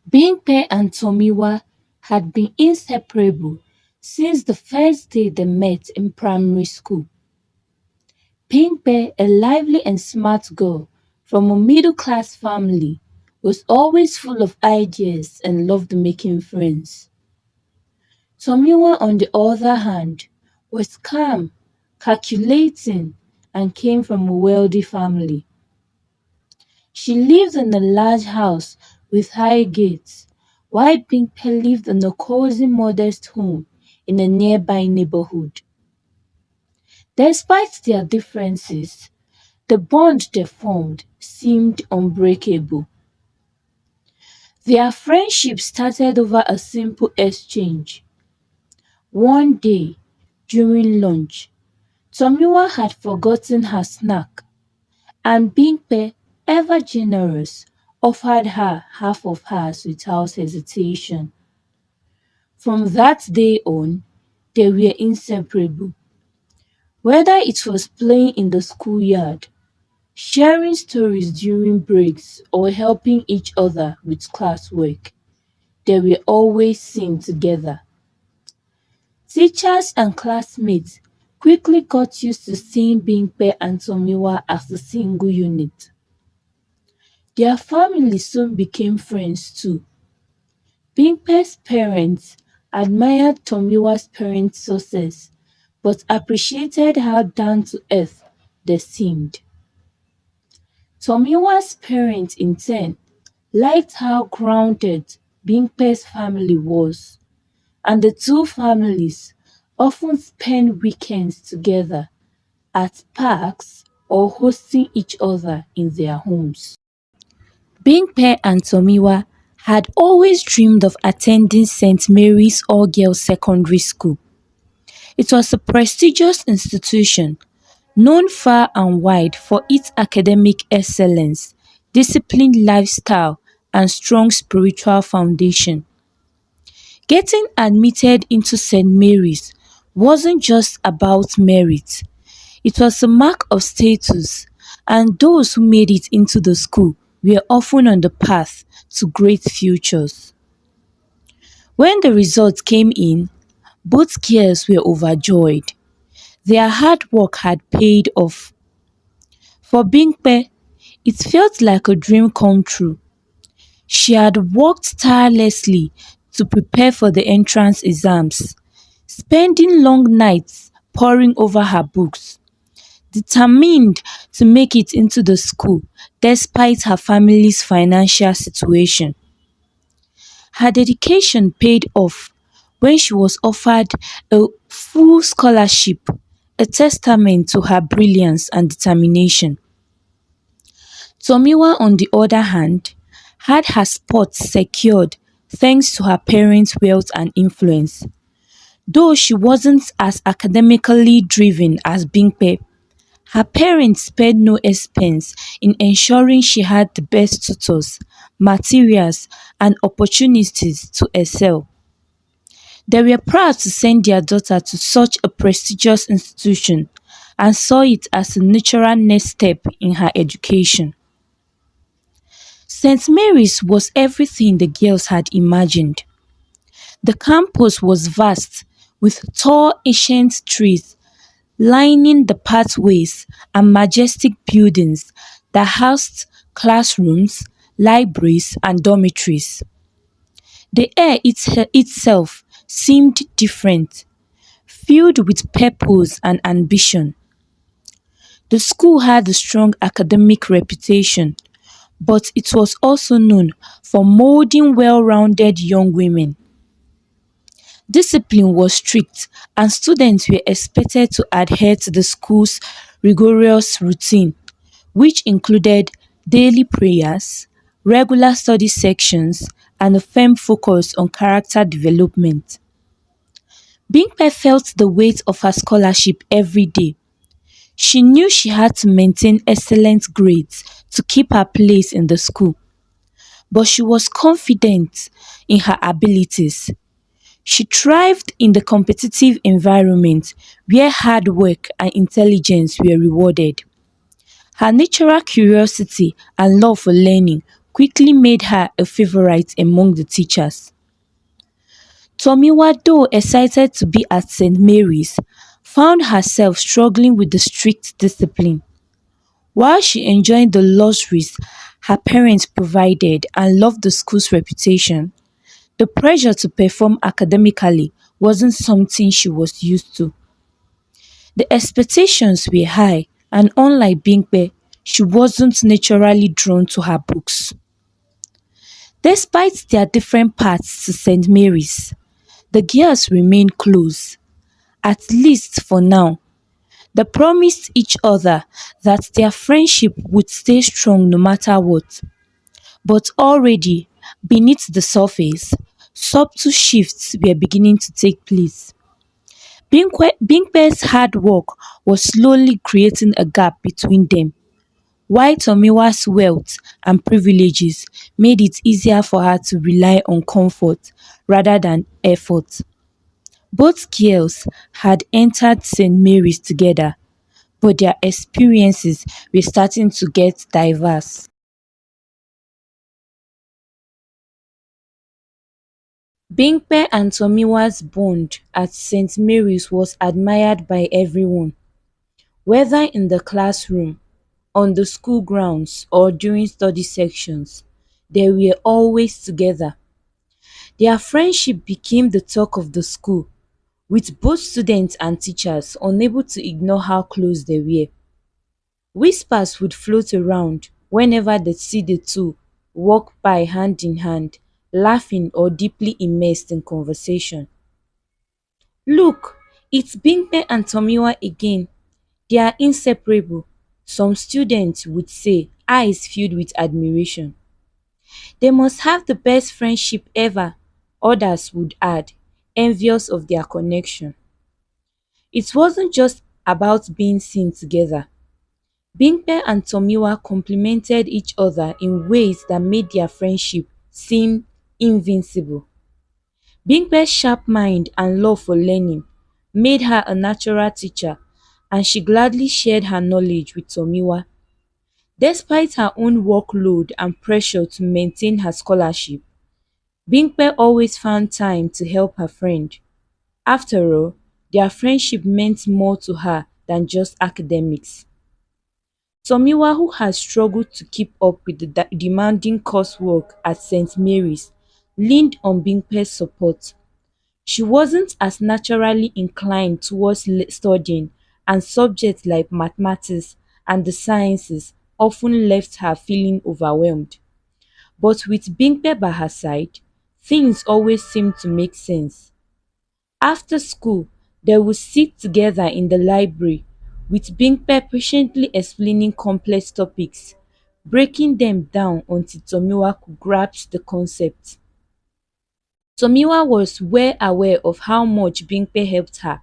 Bimpe and Tomiwa had been inseparable since the first day they met in primary school. Bimpe, a lively and smart girl from a middle-class family, was always full of ideas and loved making friends. Tomiwa, on the other hand, was calm, calculating, and came from a wealthy family. She lived in a large house with high gates, while Bimpe lived in a cozy, modest home in a nearby neighborhood. Despite their differences, the bond they formed seemed unbreakable. Their friendship started over a simple exchange. One day, during lunch, Tomiwa had forgotten her snack, and Bimpe, ever generous, offered her half of hers without hesitation. From that day on, they were inseparable. Whether it was playing in the schoolyard, sharing stories during breaks, or helping each other with classwork, they were always seen together. Teachers and classmates quickly got used to seeing Bimpe and Tomiwa as a single unit. Their families soon became friends too. Bimpe's parents admired Tomiwa's parents' success but appreciated how down-to-earth they seemed. Tomiwa's parents in turn liked how grounded Bimpe's family was, and the two families often spent weekends together at parks or hosting each other in their homes. Bimpe and Tomiwa had always dreamed of attending St. Mary's All-Girls Secondary School. It was a prestigious institution, known far and wide for its academic excellence, disciplined lifestyle, and strong spiritual foundation. Getting admitted into St. Mary's wasn't just about merit, it was a mark of status, and those who made it into the school were often on the path to great futures. When the results came in, both girls were overjoyed. Their hard work had paid off. For Bimpe, it felt like a dream come true. She had worked tirelessly to prepare for the entrance exams, spending long nights poring over her books, determined to make it into the school despite her family's financial situation. Her dedication paid off when she was offered a full scholarship, a testament to her brilliance and determination. Tomiwa, on the other hand, had her spot secured thanks to her parents' wealth and influence. Though she wasn't as academically driven as Bimpe, her parents spared no expense in ensuring she had the best tutors, materials, and opportunities to excel. They were proud to send their daughter to such a prestigious institution and saw it as a natural next step in her education. St. Mary's was everything the girls had imagined. The campus was vast, with tall ancient trees lining the pathways and majestic buildings that housed classrooms, libraries, and dormitories. The air itself seemed different, filled with purpose and ambition. The school had a strong academic reputation, but it was also known for molding well-rounded young women. Discipline was strict and students were expected to adhere to the school's rigorous routine, which included daily prayers, regular study sections, and a firm focus on character development. Bimpe felt the weight of her scholarship every day. She knew she had to maintain excellent grades to keep her place in the school, but she was confident in her abilities. She thrived in the competitive environment where hard work and intelligence were rewarded. Her natural curiosity and love for learning quickly made her a favorite among the teachers. Tomiwa, though excited to be at St. Mary's, found herself struggling with the strict discipline. While she enjoyed the luxuries her parents provided and loved the school's reputation, the pressure to perform academically wasn't something she was used to. The expectations were high, and unlike Bimpe, she wasn't naturally drawn to her books. Despite their different paths to St. Mary's, the girls remained close, at least for now. They promised each other that their friendship would stay strong no matter what. But already, beneath the surface, subtle shifts were beginning to take place. Bimpe's hard work was slowly creating a gap between them, while Tomiwa's wealth and privileges made it easier for her to rely on comfort rather than effort. Both girls had entered St. Mary's together, but their experiences were starting to get diverse. Bimpe and Tomiwa's bond at St. Mary's was admired by everyone, whether in the classroom, on the school grounds, or during study sections. They were always together. Their friendship became the talk of the school, with both students and teachers unable to ignore how close they were. Whispers would float around whenever they see the two walk by hand in hand, laughing or deeply immersed in conversation. "Look, it's Bimpe and Tomiwa again. They are inseparable," some students would say, eyes filled with admiration. "They must have the best friendship ever," others would add, envious of their connection. It wasn't just about being seen together. Bimpe and Tomiwa complemented each other in ways that made their friendship seem invincible. Bimpe's sharp mind and love for learning made her a natural teacher, and she gladly shared her knowledge with Tomiwa. Despite her own workload and pressure to maintain her scholarship, Bimpe always found time to help her friend. After all, their friendship meant more to her than just academics. Tomiwa, who had struggled to keep up with the demanding coursework at St. Mary's, leaned on Bimpe's support. She wasn't as naturally inclined towards studying, and subjects like mathematics and the sciences often left her feeling overwhelmed. But with Bimpe by her side, things always seemed to make sense. After school, they would sit together in the library, with Bimpe patiently explaining complex topics, breaking them down until Tomiwa could grasp the concept. Tomiwa was well aware of how much Bimpe helped her,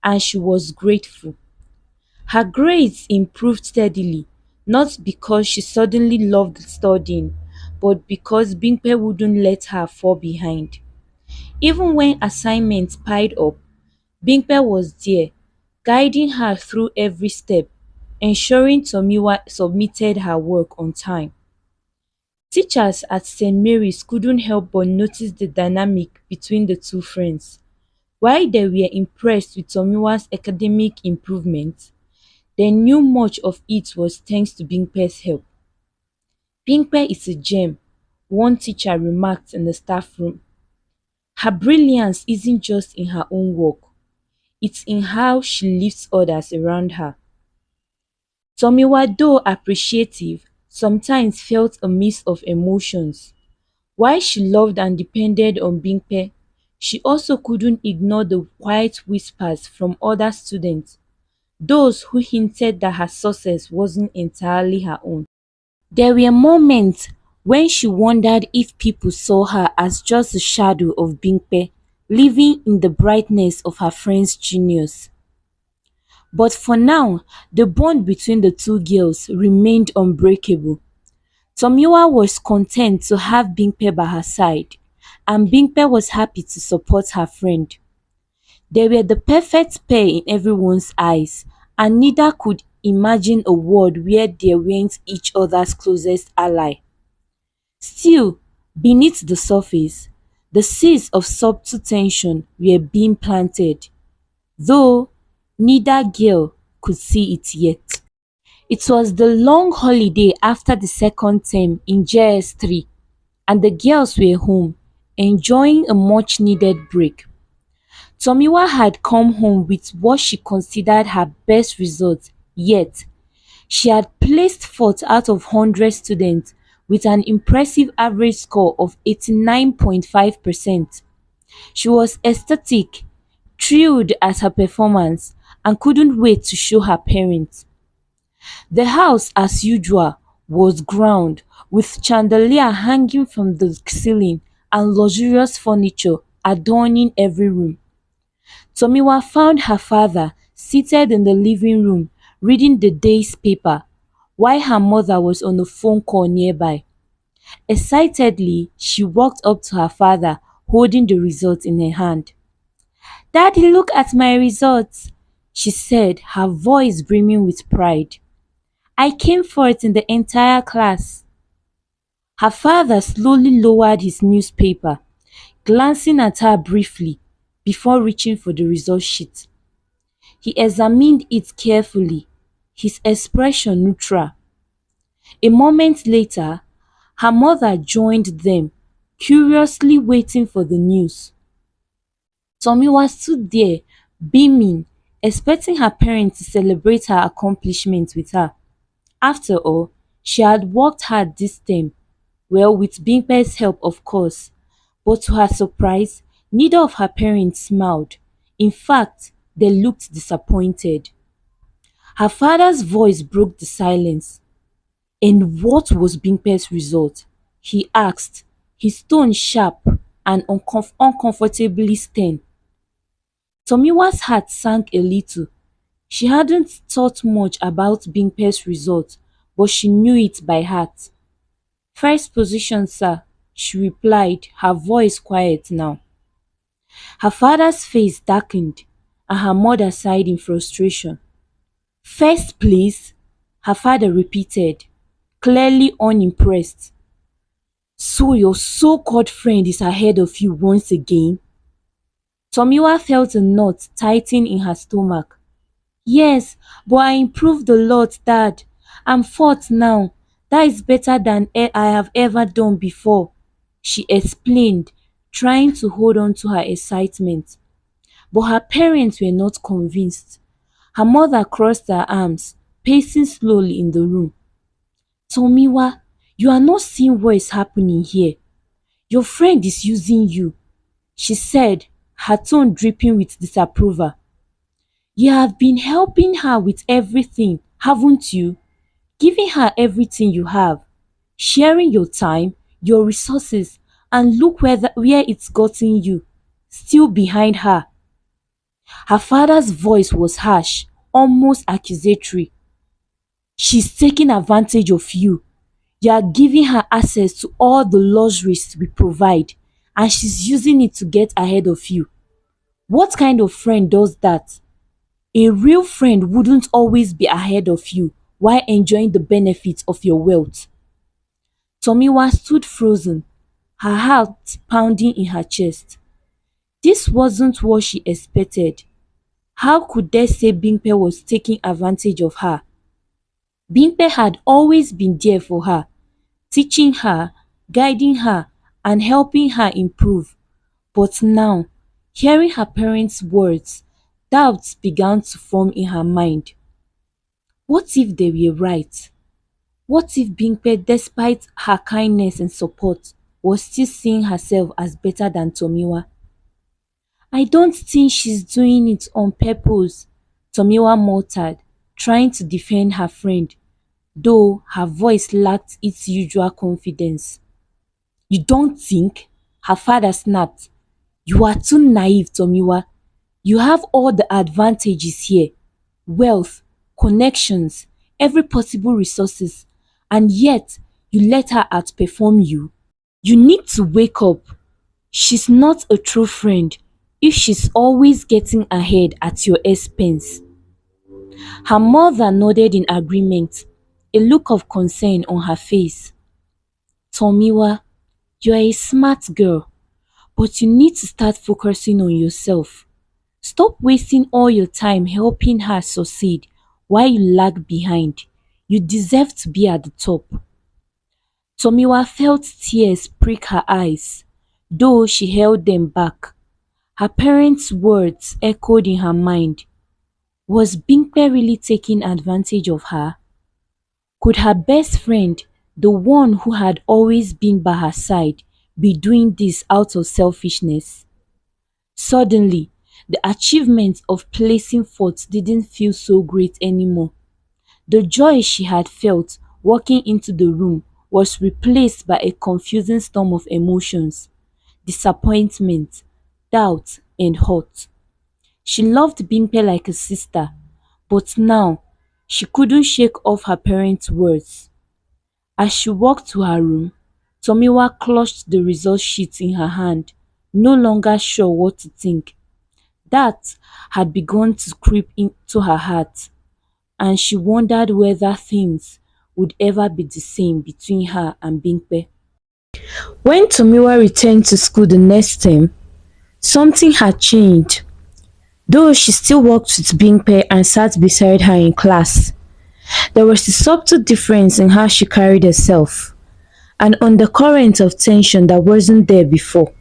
and she was grateful. Her grades improved steadily, not because she suddenly loved studying, but because Bimpe wouldn't let her fall behind. Even when assignments piled up, Bimpe was there, guiding her through every step, ensuring Tomiwa submitted her work on time. Teachers at St. Mary's couldn't help but notice the dynamic between the two friends. While they were impressed with Tomiwa's academic improvements, they knew much of it was thanks to Bimpe's help. "Bimpe is a gem," one teacher remarked in the staff room. "Her brilliance isn't just in her own work, it's in how she lifts others around her." Tomiwa, though appreciative, sometimes felt a mix of emotions. While she loved and depended on Bimpe, she also couldn't ignore the quiet whispers from other students, those who hinted that her success wasn't entirely her own. There were moments when she wondered if people saw her as just a shadow of Bimpe, living in the brightness of her friend's genius. But for now, the bond between the two girls remained unbreakable. Tomiwa was content to have Bimpe by her side, and Bimpe was happy to support her friend. They were the perfect pair in everyone's eyes, and neither could imagine a world where they weren't each other's closest ally. Still, beneath the surface, the seeds of subtle tension were being planted, though neither girl could see it yet. It was the long holiday after the second term in JS3, and the girls were home, enjoying a much needed break. Tomiwa had come home with what she considered her best result yet. She had placed fourth out of 100 students with an impressive average score of 89.5%. She was ecstatic, thrilled at her performance, and couldn't wait to show her parents. The house, as usual, was grand, with chandelier hanging from the ceiling and luxurious furniture adorning every room. Tomiwa found her father seated in the living room reading the day's paper, while her mother was on a phone call nearby. Excitedly, she walked up to her father holding the results in her hand. "Daddy, look at my results," she said, her voice brimming with pride. "I came fourth in the entire class." Her father slowly lowered his newspaper, glancing at her briefly before reaching for the result sheet. He examined it carefully, his expression neutral. A moment later, her mother joined them, curiously waiting for the news. Tomiwa stood there, beaming, expecting her parents to celebrate her accomplishment with her. After all, she had worked hard this term, well, with Bimpe's help of course, but to her surprise, neither of her parents smiled. In fact, they looked disappointed. Her father's voice broke the silence. "And what was Bimpe's result?" he asked, his tone sharp and uncomfortably stern. Tomiwa's heart sank a little. She hadn't thought much about Bimpe's result, but she knew it by heart. "First position, sir," she replied, her voice quiet now. Her father's face darkened, and her mother sighed in frustration. "First place?" her father repeated, clearly unimpressed. "So your so-called friend is ahead of you once again?" Tomiwa felt a knot tighten in her stomach. "Yes, but I improved a lot, Dad. I'm fourth now. That is better than I have ever done before," she explained, trying to hold on to her excitement. But her parents were not convinced. Her mother crossed her arms, pacing slowly in the room. "Tomiwa, you are not seeing what is happening here. Your friend is using you," she said, her tone dripping with disapproval. "You have been helping her with everything, haven't you? Giving her everything you have, sharing your time, your resources, and look where it's gotten you, still behind her." Her father's voice was harsh, almost accusatory. "She's taking advantage of you. You are giving her access to all the luxuries we provide, and she's using it to get ahead of you. What kind of friend does that? A real friend wouldn't always be ahead of you while enjoying the benefits of your wealth." Tomiwa stood frozen, her heart pounding in her chest. This wasn't what she expected. How could they say Bimpe was taking advantage of her? Bimpe had always been there for her, teaching her, guiding her, and helping her improve. But now, hearing her parents' words, doubts began to form in her mind. What if they were right? What if Bimpe, despite her kindness and support, was still seeing herself as better than Tomiwa? "I don't think she's doing it on purpose," Tomiwa muttered, trying to defend her friend, though her voice lacked its usual confidence. "You don't think?" her father snapped. "You are too naive, Tomiwa. You have all the advantages here: wealth, connections, every possible resources, and yet you let her outperform you. You need to wake up. She's not a true friend if she's always getting ahead at your expense." Her mother nodded in agreement, a look of concern on her face. Tomiwa, you are a smart girl, but you need to start focusing on yourself. Stop wasting all your time helping her succeed while you lag behind. You deserve to be at the top. Tomiwa felt tears prick her eyes, though she held them back. Her parents' words echoed in her mind. Was Bimpe really taking advantage of her? Could her best friend, the one who had always been by her side, be doing this out of selfishness? Suddenly, the achievement of placing fourth didn't feel so great anymore. The joy she had felt walking into the room was replaced by a confusing storm of emotions: disappointment, doubt, and hurt. She loved Bimpe like a sister, but now she couldn't shake off her parents' words. As she walked to her room, Tomiwa clutched the result sheet in her hand, no longer sure what to think. That had begun to creep into her heart, and she wondered whether things would ever be the same between her and Bimpe. When Tomiwa returned to school the next term, something had changed. Though she still walked with Bimpe and sat beside her in class, there was a subtle difference in how she carried herself, an undercurrent of tension that wasn't there before.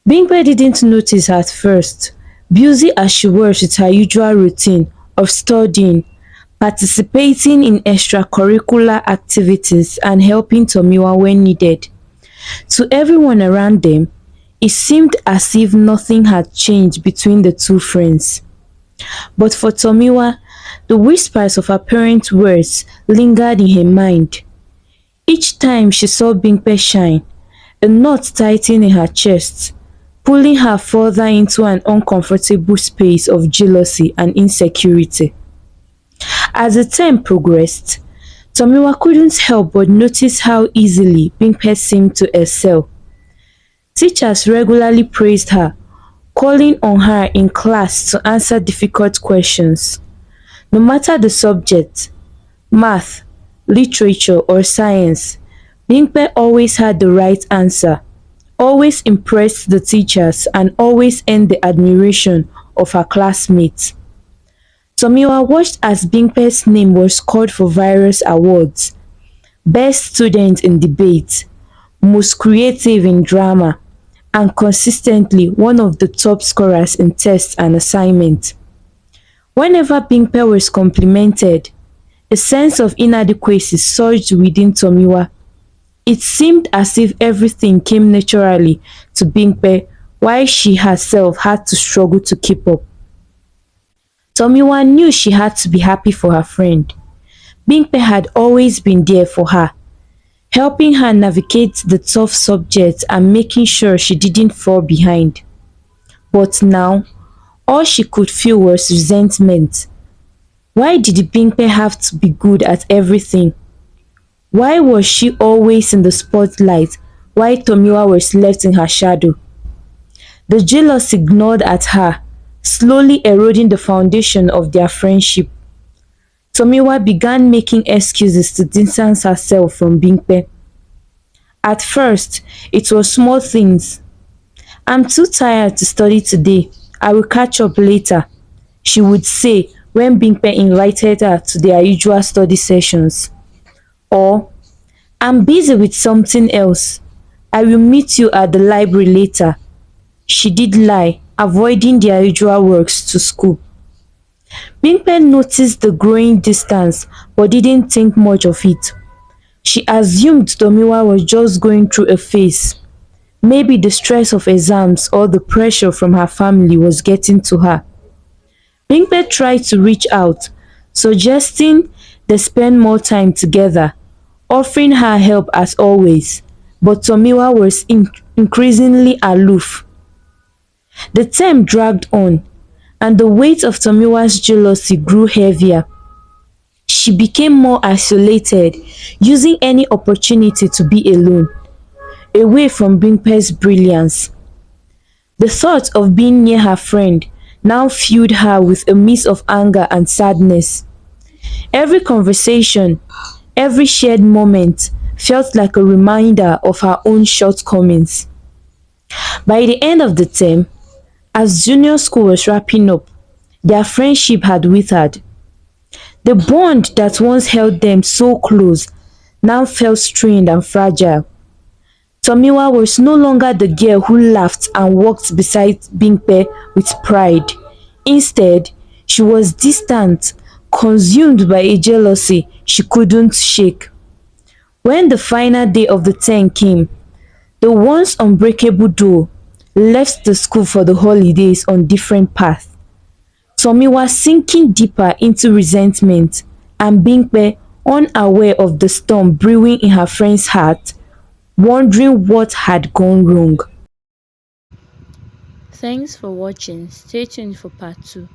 Bimpe didn't notice at first, busy as she was with her usual routine of studying, participating in extracurricular activities and helping Tomiwa when needed. To everyone around them, it seemed as if nothing had changed between the two friends. But for Tomiwa, the whispers of her parents' words lingered in her mind. Each time she saw Bimpe shine, a knot tightened in her chest, pulling her further into an uncomfortable space of jealousy and insecurity. As the term progressed, Tomiwa couldn't help but notice how easily Bimpe seemed to excel. Teachers regularly praised her, calling on her in class to answer difficult questions. No matter the subject, math, literature or science, Bimpe always had the right answer, always impressed the teachers and always earned the admiration of her classmates. Tomiwa watched as Bimpe's name was called for various awards: Best Student in Debate, Most Creative in Drama, and consistently one of the top scorers in tests and assignments. Whenever Bimpe was complimented, a sense of inadequacy surged within Tomiwa. It seemed as if everything came naturally to Bimpe while she herself had to struggle to keep up. Tomiwa knew she had to be happy for her friend. Bimpe had always been there for her, helping her navigate the tough subjects and making sure she didn't fall behind. But now, all she could feel was resentment. Why did Bimpe have to be good at everything? Why was she always in the spotlight while Tomiwa was left in her shadow? The jealousy gnawed at her, slowly eroding the foundation of their friendship. Tomiwa began making excuses to distance herself from Bimpe. At first, it was small things. "I'm too tired to study today. I will catch up later," she would say when Bimpe invited her to their usual study sessions. Or, "I'm busy with something else. I will meet you at the library later." She did lie, avoiding their usual walks to school. Bimpe noticed the growing distance but didn't think much of it. She assumed Tomiwa was just going through a phase. Maybe the stress of exams or the pressure from her family was getting to her. Bimpe tried to reach out, suggesting they spend more time together, offering her help as always, but Tomiwa was increasingly aloof. The term dragged on, and the weight of Tomiwa's jealousy grew heavier. She became more isolated, using any opportunity to be alone, away from Bimpe's brilliance. The thought of being near her friend now filled her with a mix of anger and sadness. Every conversation, every shared moment felt like a reminder of her own shortcomings. By the end of the term, as junior school was wrapping up, their friendship had withered. The bond that once held them so close now felt strained and fragile. Tomiwa was no longer the girl who laughed and walked beside Bimpe with pride. Instead, she was distant, consumed by a jealousy she couldn't shake. When the final day of the term came, the once unbreakable duo left the school for the holidays on different paths. Tomiwa sinking deeper into resentment and Bimpe unaware of the storm brewing in her friend's heart, wondering what had gone wrong. Thanks for watching. Stay tuned for part 2.